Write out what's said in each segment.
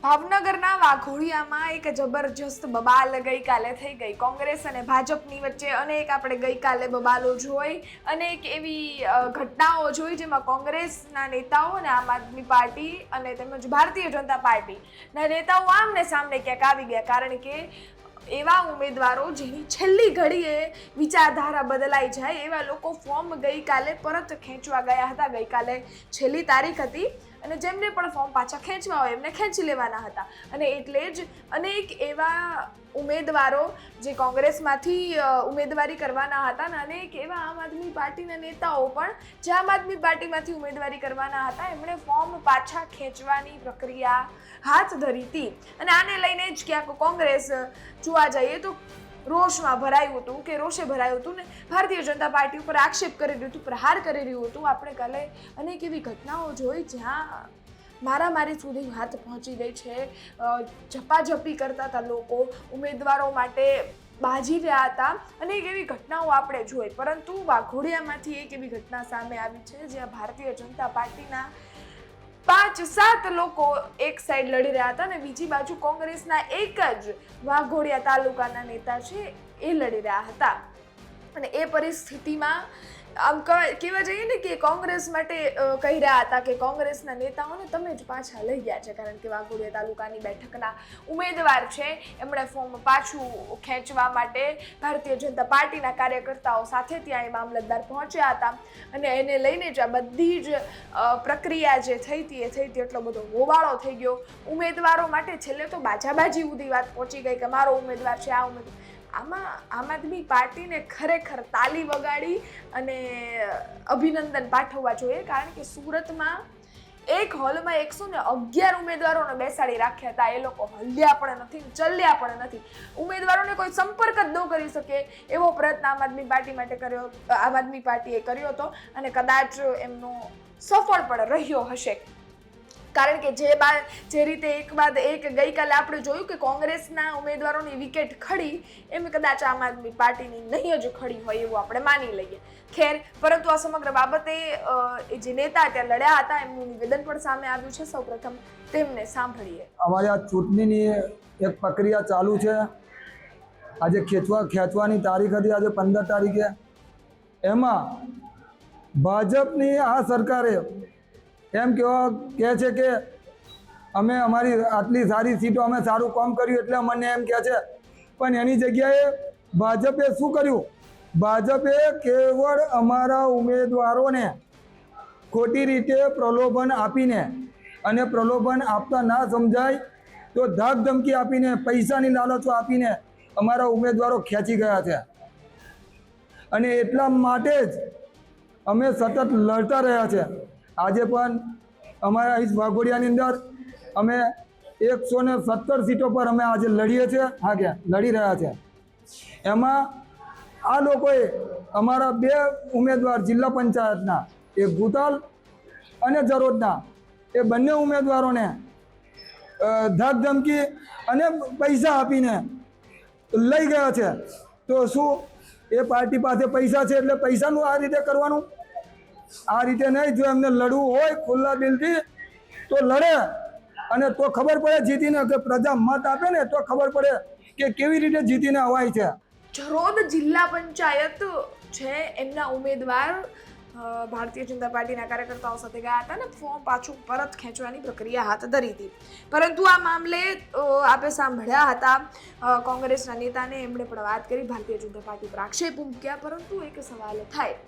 ભાવનગરના વાઘોડિયામાં એક જબરજસ્ત બબાલ ગઈકાલે થઈ ગઈ. કોંગ્રેસ અને ભાજપની વચ્ચે અનેક આપણે ગઈકાલે બબાલો જોઈ, અનેક એવી ઘટનાઓ જોઈ જેમાં કોંગ્રેસના નેતાઓ અને આમ આદમી પાર્ટી અને તેમજ ભારતીય જનતા પાર્ટીના નેતાઓ આમને સામને ક્યાંક આવી ગયા, કારણ કે એવા ઉમેદવારો જેની છેલ્લી ઘડીએ વિચારધારા બદલાઈ જાય એવા લોકો ફોર્મ ગઈકાલે પરત ખેંચવા ગયા હતા. ગઈકાલે છેલ્લી તારીખ હતી અને જેમને પણ ફોર્મ પાછા ખેંચવા હોય એમને ખેંચી લેવાના હતા. અને એટલે જ અનેક એવા ઉમેદવારો જે કોંગ્રેસમાંથી ઉમેદવારી કરવાના હતા અને અનેક એવા આમ આદમી પાર્ટીના નેતાઓ પણ જે આમ આદમી પાર્ટીમાંથી ઉમેદવારી કરવાના હતા એમણે ફોર્મ પાછા ખેંચવાની પ્રક્રિયા હાથ ધરી હતી. અને આને લઈને જ ક્યાંક કોંગ્રેસ જોવા જઈએ તો રોષમાં ભરાયું હતું કે રોષે ભરાયું હતું ને ભારતીય જનતા પાર્ટી ઉપર આક્ષેપ કરી રહ્યું હતું, પ્રહાર કરી રહ્યું હતું. આપણે કાલે અનેક એવી ઘટનાઓ જોઈ જ્યાં મારામારી સુધી વાત પહોંચી ગઈ છે. ઝપાઝપી કરતા હતા લોકો, ઉમેદવારો માટે બાજી રહ્યા હતા. અનેક એવી ઘટનાઓ આપણે જોઈ, પરંતુ વાઘોડિયામાંથી એક એવી ઘટના સામે આવી છે જ્યાં ભારતીય જનતા પાર્ટીના 5-7 લોકો એક સાઈડ લડી રહ્યા હતા અને બીજી બાજુ કોંગ્રેસના એક જ વાઘોડિયા તાલુકાના નેતા છે એ લડી રહ્યા હતા. અને એ પરિસ્થિતિમાં આમ કહેવા જઈએ ને કે કોંગ્રેસ માટે કહી રહ્યા હતા કે કોંગ્રેસના નેતાઓને તમે જ પાછા લઈ ગયા છે, કારણ કે વાઘોડિયા તાલુકાની બેઠકના ઉમેદવાર છે એમણે ફોર્મ પાછું ખેંચવા માટે ભારતીય જનતા પાર્ટીના કાર્યકર્તાઓ સાથે ત્યાં એ મામલતદાર પહોંચ્યા હતા. અને એને લઈને જ આ બધી જ પ્રક્રિયા જે થઈ હતી એ થઈ હતી. એટલો બધો હોબાળો થઈ ગયો ઉમેદવારો માટે. છેલ્લે તો બાજાબાજી સુધી વાત પહોંચી ગઈ કે મારો ઉમેદવાર છે, આ ઉમેદવાર. આમાં આમ આદમી પાર્ટીને ખરેખર તાલી વગાડી અને અભિનંદન પાઠવવા જોઈએ, કારણ કે સુરતમાં એક હોલમાં 111 ઉમેદવારોને બેસાડી રાખ્યા હતા. એ લોકો હલ્યા પણ નથી, ચલ્યા પણ નથી. ઉમેદવારોને કોઈ સંપર્ક જ ન કરી શકે એવો પ્રયત્ન આમ આદમી પાર્ટી માટે કર્યો, આમ આદમી પાર્ટીએ કર્યો હતો અને કદાચ એમનો સફળ પણ રહ્યો હશે. કારણ કે જે રીતે એક બાદ એક ગઈકાલે આપણે જોયું કે કોંગ્રેસના ઉમેદવારોની વિકેટ ખડી, એમ કદાચ આમ આદમી પાર્ટીની નહીં જ ખડી હોય એવું આપણે માની લઈએ. ખેર, પરંતુ આ સમગ્ર બાબતે જે નેતા ત્યાં લડ્યા હતા એમનું નિવેદન પણ સામે આવ્યું છે. સૌપ્રથમ તેમને સાંભળીએ. અમારી આ ચૂંટણીની એક પ્રક્રિયા ચાલુ છે. આજે ખેંચવાની તારીખ હતી, આજે 15 તારીખે. એમાં ભાજપની આ સરકારે એમ કહે છે કે અમે અમારી આટલી સારી સીટો, અમે સારું કામ કર્યું એટલે અમને એમ કહે છે. પણ એની જગ્યાએ ભાજપે શું કર્યું? ભાજપે કેવળ અમારા ઉમેદવારોને ખોટી રીતે પ્રલોભન આપીને, અને પ્રલોભન આપતા ના સમજાય તો ધાક ધમકી આપીને, પૈસાની લાલચો આપીને અમારા ઉમેદવારો ખેંચી ગયા છે. અને એટલા માટે જ અમે સતત લડતા રહ્યા છે. આજે પણ અમારા અહીં વાઘોડિયાની અંદર અમે 117 સીટો પર અમે આજે લડીએ છીએ. હા, કે લડી રહ્યા છે. એમાં આ લોકોએ અમારા 2 ઉમેદવાર જિલ્લા પંચાયતના, એક ગુતાલ અને જરોદના, એ બંને ઉમેદવારોને ધાક ધમકી અને પૈસા આપીને લઈ ગયા છે. તો શું એ પાર્ટી પાસે પૈસા છે એટલે પૈસાનું આ રીતે કરવાનું? આ રીતે નહીં. જો એમને લડવું હોય ખુલ્લા દિલથી તો લડે, અને તો ખબર પડે જીતીને, કે પ્રજા મત આપે ને તો ખબર પડે કે કેવી રીતે જીતીને અવાય છે. જરોદ જિલ્લા પંચાયત છે એમના ઉમેદવાર ભારતીય જનતા પાર્ટીના કાર્યકર્તાઓ સાથે ગયા હતા અને ફોર્મ પાછું પરત ખેંચવાની પ્રક્રિયા હાથ ધરી હતી. પરંતુ આ મામલે આપણે સાંભળ્યા હતા કોંગ્રેસના નેતાને, એમણે પણ વાત કરી, ભારતીય જનતા પાર્ટી પર આક્ષેપ મૂક્યા. પરંતુ એક સવાલ થાય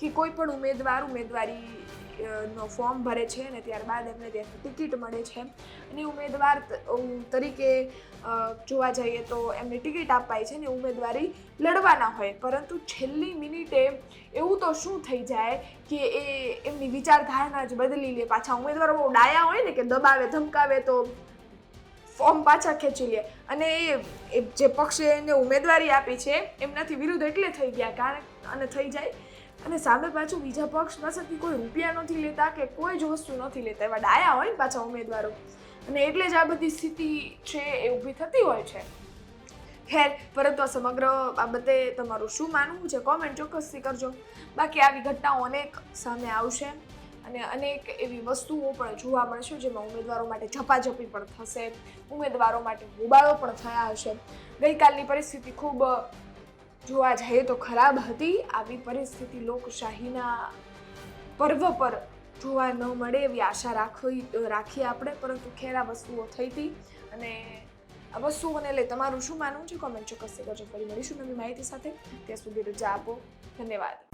કે કોઈ પણ ઉમેદવાર ઉમેદવારીનો ફોર્મ ભરે છે અને ત્યારબાદ એમને ત્યાંથી ટિકિટ મળે છે અને ઉમેદવાર તરીકે જોવા જઈએ તો એમને ટિકિટ અપાય છે ને ઉમેદવારી લડવાના હોય, પરંતુ છેલ્લી મિનિટે એવું તો શું થઈ જાય કે એમની વિચારધારણા જ બદલી લે. પાછા ઉમેદવારો બહુ ડાયા હોય ને કે દબાવે ધમકાવે તો ફોર્મ પાછા ખેંચી લે. અને એ જે પક્ષે એને ઉમેદવારી આપી છે એમનાથી વિરુદ્ધ એટલે થઈ ગયા કારણ અને થઈ જાય. અને સામે પાછું બીજા પક્ષ પાસેથી કોઈ રૂપિયા નથી લેતા કે કોઈ જ વસ્તુ નથી લેતા, એવા ડાયા હોય ને પાછા ઉમેદવારો. અને એટલે જ આ બધી સ્થિતિ છે એ ઊભી થતી હોય છે. ખેર, પરંતુ આ સમગ્ર બાબતે તમારું શું માનવું છે કોમેન્ટ ચોક્કસથી કરજો. બાકી આવી ઘટનાઓ અનેક સામે આવશે અને અનેક એવી વસ્તુઓ પણ જોવા મળશે જેમાં ઉમેદવારો માટે ઝપાઝપી પણ થશે, ઉમેદવારો માટે હોબાળો પણ થયા હશે. ગઈકાલની પરિસ્થિતિ ખૂબ જોવા જઈએ તો ખરાબ હતી. આવી પરિસ્થિતિ લોકશાહીના પર્વ પર જોવા ન મળે એવી આશા રાખીએ આપણે, પરંતુ ખેર આ વસ્તુઓ થઈ હતી. અને આ વસ્તુઓને લઈ તમારું શું માનવું છે કોમેન્ટ ચોક્કસ કરજો. ફરી મળીશું નવી માહિતી સાથે. ત્યાં સુધી રજા આપો. ધન્યવાદ.